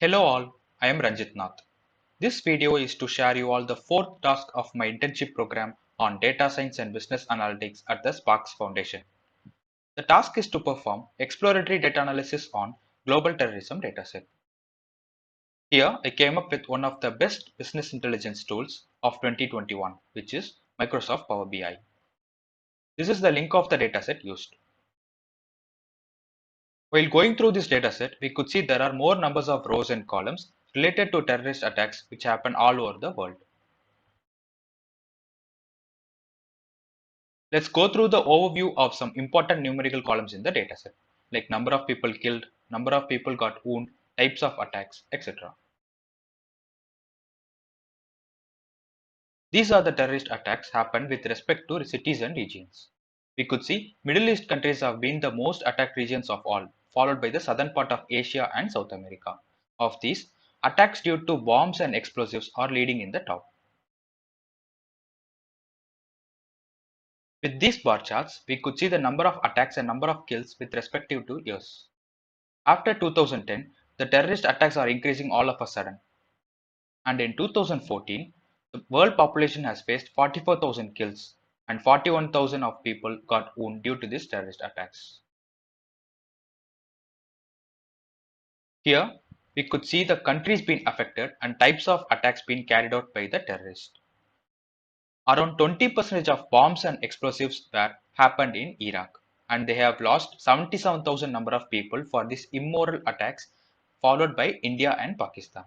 Hello all, I am Ranjit Nath. This video is to share you all the fourth task of my internship program on data science and business analytics at the Sparks Foundation. The task is to perform exploratory data analysis on global terrorism dataset. Here I came up with one of the best business intelligence tools of 2021, which is Microsoft Power BI. This is the link of the dataset used. While going through this dataset, we could see there are more numbers of rows and columns related to terrorist attacks which happen all over the world. Let's go through the overview of some important numerical columns in the dataset, like number of people killed, number of people got wounded, types of attacks, etc. These are the terrorist attacks happened with respect to cities and regions. We could see Middle East countries have been the most attacked regions of all, followed by the southern part of Asia and South America. Of these, attacks due to bombs and explosives are leading in the top. With these bar charts, we could see the number of attacks and number of kills with respective to years. After 2010, the terrorist attacks are increasing all of a sudden, and in 2014, the world population has faced 44,000 kills and 41,000 of people got wounded due to these terrorist attacks. Here, we could see the countries being affected and types of attacks being carried out by the terrorists. Around 20% of bombs and explosives were happened in Iraq, and they have lost 77,000 number of people for these immoral attacks, followed by India and Pakistan.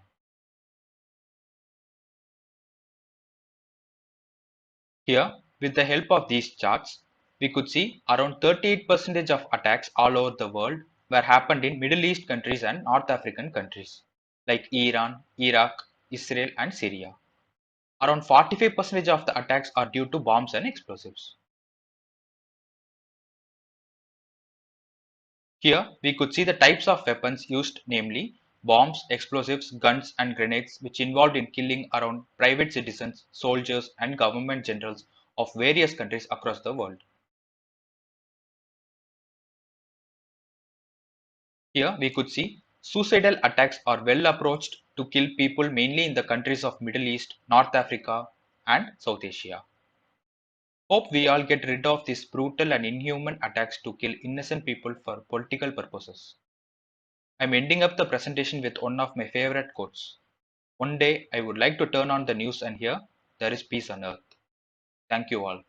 Here, with the help of these charts, we could see around 38% of attacks all over the world were happened in Middle East countries and North African countries like Iran, Iraq, Israel and Syria. Around 45% of the attacks are due to bombs and explosives. Here, we could see the types of weapons used, namely bombs, explosives, guns and grenades, which involved in killing around private citizens, soldiers and government generals of various countries across the world. Here we could see suicidal attacks are well approached to kill people mainly in the countries of Middle East, North Africa and South Asia. Hope we all get rid of these brutal and inhuman attacks to kill innocent people for political purposes. I'm ending up the presentation with one of my favorite quotes. One day I would like to turn on the news and hear there is peace on earth. Thank you all.